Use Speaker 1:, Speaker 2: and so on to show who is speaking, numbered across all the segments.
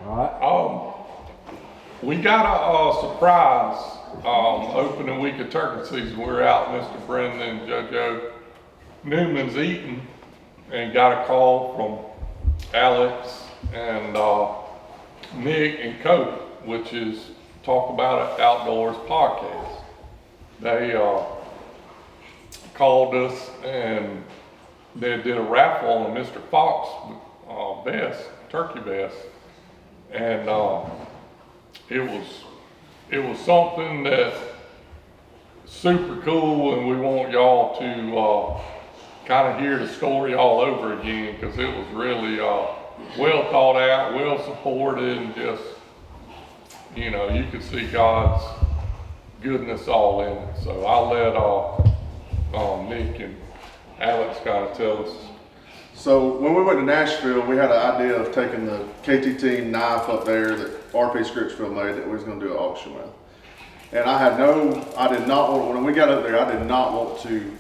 Speaker 1: All right. We got a surprise opening week of turkey season. We were out, Mr. Brendan and JoJo Newman's eating, and got a call from Alex and Nick and Cody, which is Talk About It Outdoors podcast. They called us and they did a raffle on a Mr. Fox vest, turkey vest, and it was something that's super cool, and we want y'all to kind of hear the story all over again, because it was really well thought out, well supported, and just, you know, you could see God's goodness all in it. So I'll let Nick and Alex kind of tell us.
Speaker 2: So when we went to Nashville, we had an idea of taking the thektteam knife up there that RP Scriptsville made that we was going to do an auction with. And I did not want, when we got up there, I did not want to,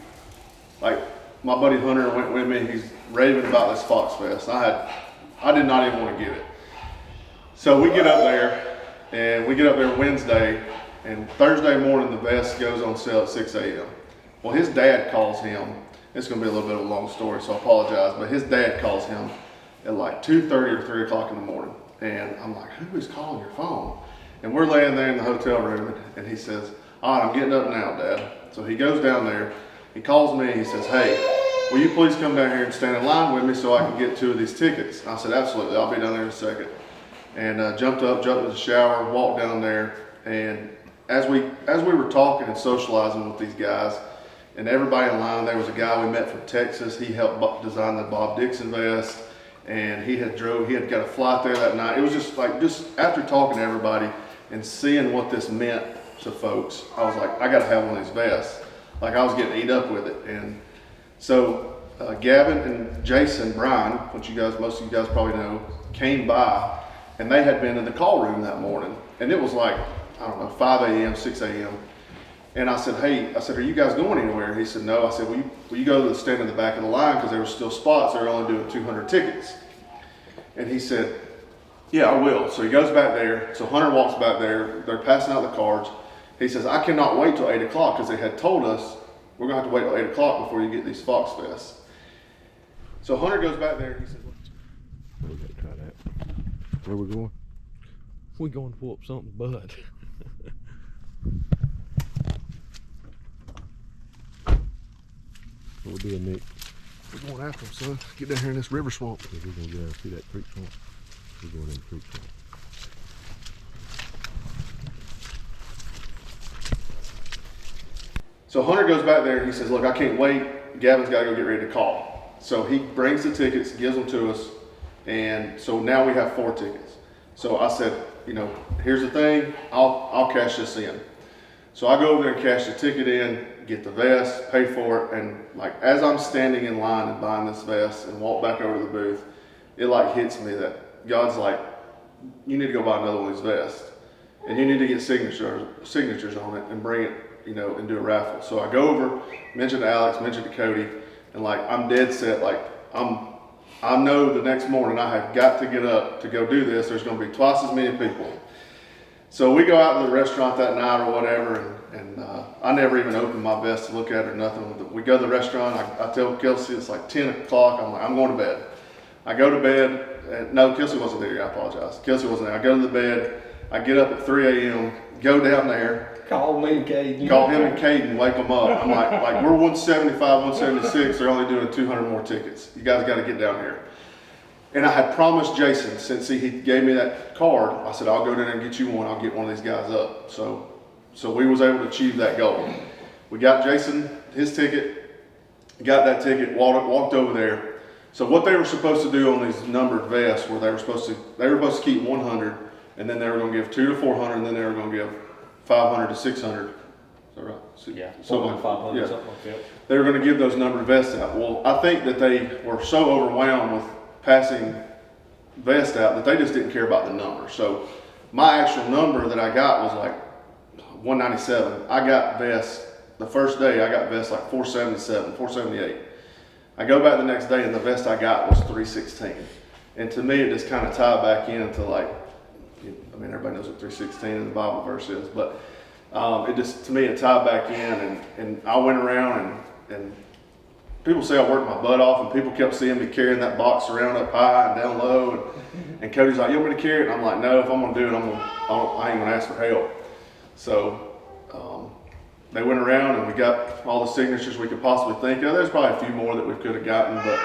Speaker 2: like, my buddy Hunter went with me. He's raving about this Fox Fest. I did not even want to get it. So we get up there Wednesday, and Thursday morning the vest goes on sale at 6 a.m. Well, his dad calls him. It's going to be a little bit of a long story, so I apologize, but his dad calls him at like 2:30 or 3 o'clock in the morning. And I'm like, who is calling your phone? And we're laying there in the hotel room, and he says, all right, I'm getting up now, Dad. So he goes down there, he calls me, he says, hey, will you please come down here and stand in line with me so I can get 2 of these tickets? I said, absolutely, I'll be down there in a second. And jumped into the shower, walked down there, and as we were talking and socializing with these guys, and everybody in line, there was a guy we met from Texas. He helped design the Bob Dixon vest, and he had got a flight there that night. It was just after talking to everybody and seeing what this meant to folks, I was like, I got to have one of these vests. Like, I was getting eat up with it. And so Gavin and Jason Bryan, which most of you guys probably know, came by, and they had been in the call room that morning, and it was like, I don't know, 5 a.m., 6 a.m. And I said, hey, are you guys going anywhere? He said, no. I said, will you go to the stand in the back of the line, because there were still spots. They were only doing 200 tickets. And he said, yeah, I will. So he goes back there. So Hunter walks back there. They're passing out the cards. He says, I cannot wait till 8 o'clock, because they had told us we're going to have to wait till 8 o'clock before you get these Fox vests. So Hunter goes back there and he says,
Speaker 3: we gotta try that. Where we going? We going to pull up something, bud. What we doing, Nick?
Speaker 2: we're going after him, son. Get down here in this river swamp.
Speaker 3: Yeah, we're gonna get out, see that creek swamp. We're going in the creek swamp.
Speaker 2: So Hunter goes back there and he says, look, I can't wait. Gavin's got to go get ready to call. So he brings the tickets, gives them to us, and so now we have 4 tickets. So I said, you know, here's the thing, I'll cash this in. So I go over there and cash the ticket in, get the vest, pay for it, and like as I'm standing in line and buying this vest and walk back over to the booth, it like hits me that God's like, you need to go buy another one of these vests, and you need to get signatures on it and bring it, you know, and do a raffle. So I go over, mention to Alex, mention to Cody, and like I'm dead set, like I know the next morning I have got to get up to go do this. There's going to be twice as many people. So we go out to the restaurant that night or whatever, and I never even opened my vest to look at it or nothing. We go to the restaurant, I tell Kelsey it's like 10 o'clock, I'm like, I'm going to bed. I go to bed, and no, Kelsey wasn't there, I apologize. Kelsey wasn't there. I go to the bed, I get up at 3 a.m., go down there.
Speaker 1: Call me and Caden.
Speaker 2: Call him and Caden, wake them up. I'm like we're 175, 176, they're only doing 200 more tickets. You guys got to get down here. And I had promised Jason, since he gave me that card, I said, I'll go down there and get you one. I'll get one of these guys up. So we was able to achieve that goal. We got Jason his ticket, got that ticket, walked over there. So what they were supposed to do on these numbered vests were they were supposed to keep 100, and then they were going to give 200 to 400, and then they were going to give 500 to 600. Is that right?
Speaker 4: Yeah,
Speaker 2: so
Speaker 4: 500,
Speaker 2: yeah.
Speaker 4: something like that.
Speaker 2: They were going to give those numbered vests out. Well, I think that they were so overwhelmed with passing vests out that they just didn't care about the number. So my actual number that I got was like 197. I got vests, the first day I got vests like 477, 478. I go back the next day and the vest I got was 316. And to me, it just kind of tied back into like, I mean, everybody knows what 3:16 in the Bible verse is, but it just, to me, it tied back in, and I went around and people say I worked my butt off, and people kept seeing me carrying that box around up high and down low, and Cody's like, you want me to carry it? And I'm like, no, if I'm gonna do it, I ain't gonna ask for help. So they went around and we got all the signatures we could possibly think of. There's probably a few more that we could have gotten, but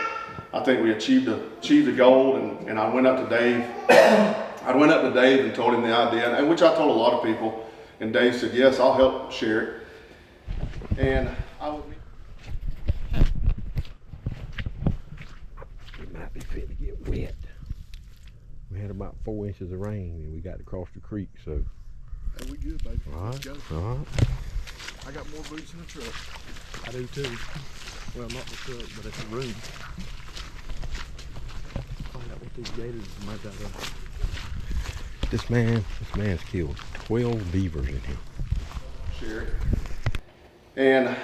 Speaker 2: I think we achieved a goal, and I went up to Dave. I went up to Dave and told him the idea, and which I told a lot of people, and Dave said, yes, I'll help share it. And I would
Speaker 3: It might be fit to get wet. We had about 4 inches of rain and we got to cross the creek, so.
Speaker 4: Hey, we good, baby.
Speaker 3: All
Speaker 4: Let's
Speaker 3: right,
Speaker 4: go.
Speaker 3: all right.
Speaker 4: I got more boots in the truck. I do too. Well, not the truck, but at the room. Find out what these gators are made out of.
Speaker 3: This man's killed 12 beavers in here.
Speaker 2: share it. And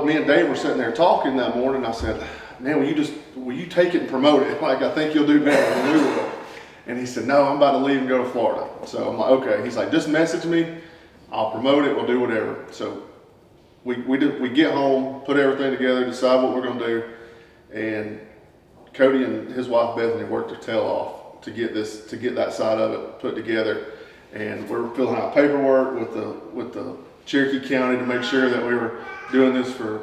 Speaker 2: me and Dave were sitting there talking that morning. I said, man, will you take it and promote it? Like, I think you'll do better than we will. And he said, no, I'm about to leave and go to Florida. So I'm like, okay. He's like, just message me. I'll promote it. We'll do whatever. So we get home, put everything together, decide what we're going to do. And Cody and his wife Bethany worked their tail off to get that side of it put together. And we were filling out paperwork with the Cherokee County to make sure that we were doing this for,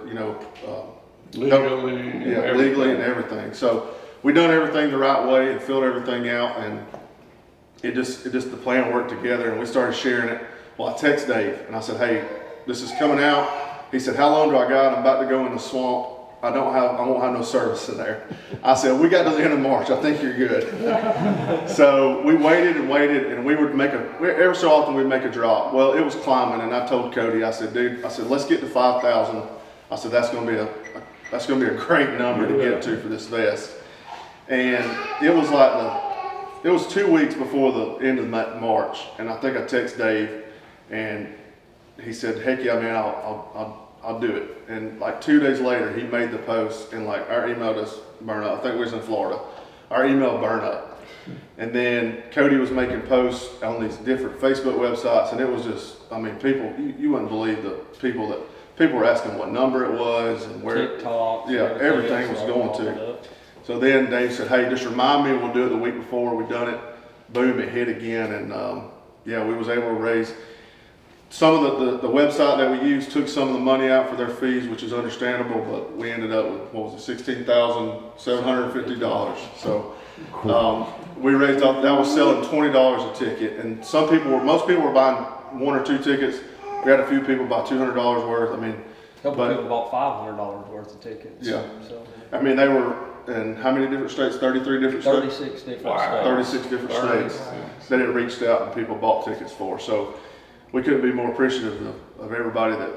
Speaker 2: legally and everything. So we done everything the right way and filled everything out, and it just the plan worked together, and we started sharing it. Well, I text Dave and I said, hey, this is coming out. He said, how long do I got? I'm about to go in the swamp. I won't have no service in there. I said, we got to the end of March. I think you're good. So we waited, and we would every so often we'd make a drop. Well, it was climbing, and I told Cody, I said, dude, let's get to 5,000. I said, that's going to be a great number to get to for this vest. And it was 2 weeks before the end of March, and I think I texted Dave, and he said, heck yeah, man, I'll do it. And like 2 days later, he made the post, and like our email just burned up. I think we was in Florida. Our email burned up. And then Cody was making posts on these different Facebook websites, and it was just, I mean, people, you wouldn't believe the people were asking what number it was and where.
Speaker 5: TikTok.
Speaker 2: Everything was going to. So then Dave said, hey, just remind me, we'll do it the week before. We done it. Boom, it hit again. And we was able to raise. Some of the website that we used took some of the money out for their fees, which is understandable, but we ended up with, what was it, $16,750. So we raised up, that was selling $20 a ticket. And most people were buying 1 or 2 tickets. We had a few people buy $200 worth. I mean,
Speaker 5: a couple people bought $500 worth of tickets.
Speaker 2: Yeah.
Speaker 5: So.
Speaker 2: I mean, they were in how many different states? 33 different states?
Speaker 5: 36 different
Speaker 1: Wow.
Speaker 5: states.
Speaker 2: 36 different states that it reached out and people bought tickets for. So we couldn't be more appreciative of everybody that,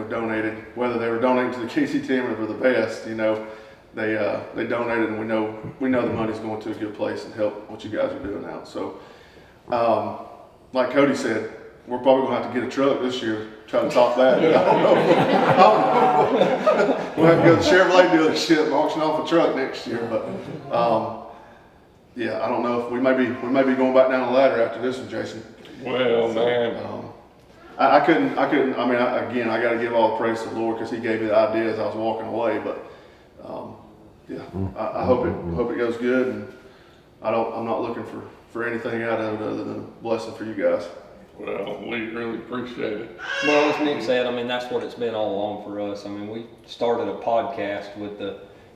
Speaker 2: donated, whether they were donating to the KC team or for the vest, they donated, and we know the money's going to a good place and help what you guys are doing out. So, like Cody said, we're probably gonna have to get a truck this year, try to top that. I don't know. We'll have to go to the Chevrolet dealership and auction off a truck next year, but I don't know if we may be going back down the ladder after this one, Jason.
Speaker 1: Well, man.
Speaker 2: I couldn't. I got to give all the praise to the Lord because He gave me the idea as I was walking away. But I hope it goes good, and I'm not looking for anything out of it other than a blessing for you guys.
Speaker 1: Well, we really appreciate it.
Speaker 5: Well, as Nick said, I mean, that's what it's been all along for us. I mean, we started a podcast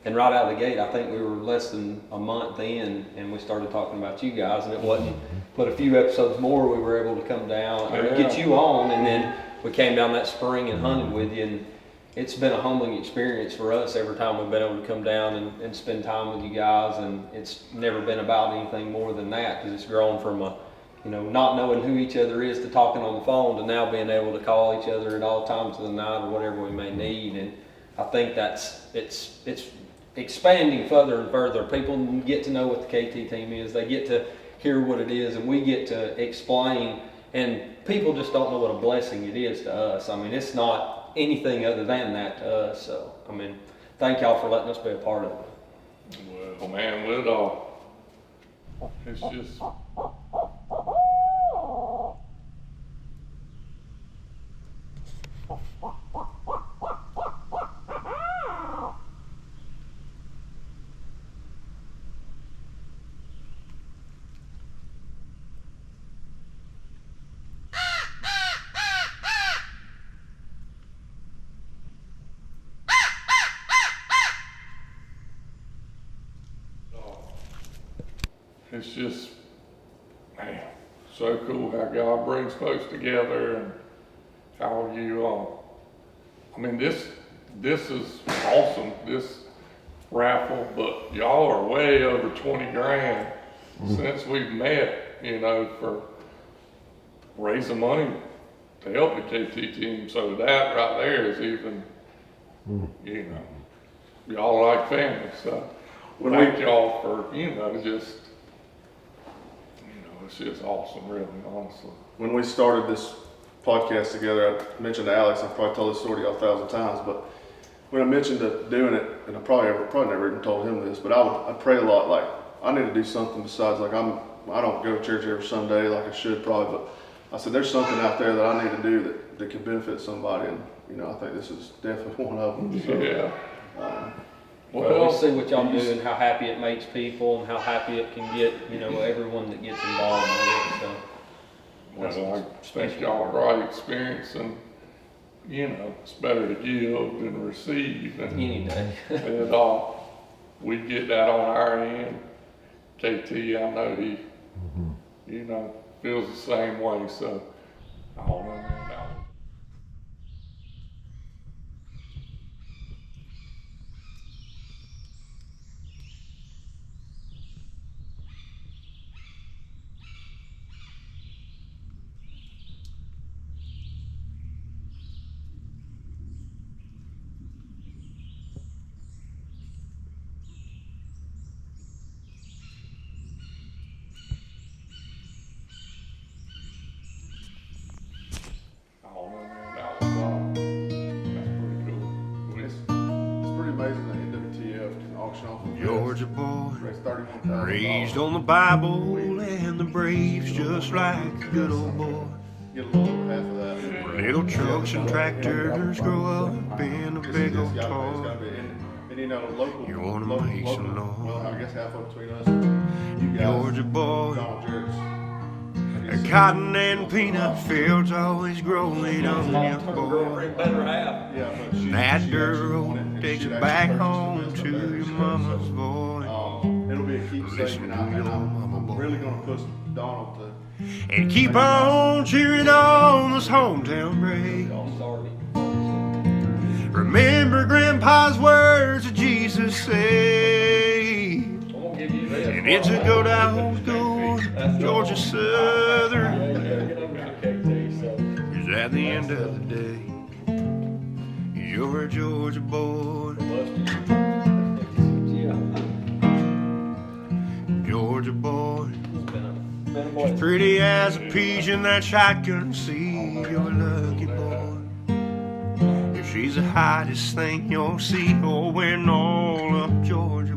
Speaker 5: and right out of the gate, I think we were less than a month in, and we started talking about you guys, and it wasn't but a few episodes more we were able to come down and get you on, and then we came down that spring and hunted with you, and it's been a humbling experience for us every time we've been able to come down and spend time with you guys, and it's never been about anything more than that, because it's grown from not knowing who each other is to talking on the phone to now being able to call each other at all times of the night or whatever we may need. And I think it's expanding further and further. People get to know what the KT team is. They get to hear what it is, and we get to explain, and people just don't know what a blessing it is to us. I mean, it's not anything other than that to us. So, I mean, thank y'all for letting us be a part of it.
Speaker 1: Well, man, it's just, it's just, man, so cool how God brings folks together and how you, I mean, this is awesome, this raffle, but y'all are way over 20 grand since we've met, you know, for raising money to help the KT team. So that right there is even, you know, y'all like family. So thank y'all for, you know, just, you know, it's just awesome, really, honestly.
Speaker 2: When we started this podcast together, I mentioned to Alex, I've probably told this story 1,000 times, but when I mentioned doing it, and I probably never even told him this, but I pray a lot, like, I need to do something besides, like, I don't go to church every Sunday like I should probably, but I said, there's something out there that I need to do that could benefit somebody, and, you know, I think this is definitely one of them. So,
Speaker 1: Yeah.
Speaker 5: Well, we see what y'all do and how happy it makes people and how happy it can get, you know, everyone that gets involved in it. So,
Speaker 1: Well, I think y'all are right experience, and you know, it's better to give than receive. And,
Speaker 5: any day.
Speaker 1: and we get that on our end. KT, I know he, you know, feels the same way. So, I don't know, man.
Speaker 6: Georgia boy, raised on the Bible and the Braves, just like a good old boy.
Speaker 2: Get a little over half of that.
Speaker 6: Where little trucks and tractors grow up in a big old toy.
Speaker 2: And you know, local,
Speaker 6: You wanna make some noise.
Speaker 2: well, I guess halfway between us and you guys.
Speaker 6: Georgia boy,
Speaker 2: Donald Jarrett's.
Speaker 6: the cotton and peanut fields always growing on you, boy.
Speaker 5: Better half.
Speaker 2: Yeah, but she
Speaker 6: That
Speaker 2: actually
Speaker 6: girl
Speaker 2: wanted it, and
Speaker 6: takes
Speaker 2: she'd
Speaker 6: you
Speaker 2: actually
Speaker 6: back
Speaker 2: purchased
Speaker 6: home
Speaker 2: the
Speaker 6: to
Speaker 2: business
Speaker 6: your
Speaker 2: there.
Speaker 6: mama's boy.
Speaker 2: It'll be a keepsake,
Speaker 6: Listen
Speaker 2: and
Speaker 6: to your mama,
Speaker 2: I'm
Speaker 6: boy.
Speaker 2: really gonna push Donald to.
Speaker 6: And keep on cheering on those hometown Braves.
Speaker 5: I'm sorry.
Speaker 6: Remember Grandpa's words that Jesus said.
Speaker 5: I'm gonna give you this.
Speaker 6: And it's a go to old school Georgia Southern. Cause at the end of the day, you're a Georgia boy. Georgia boy. As pretty as a pigeon that shotgun see, you're a lucky boy. If she's the hottest thing you'll see, oh, we're all up Georgia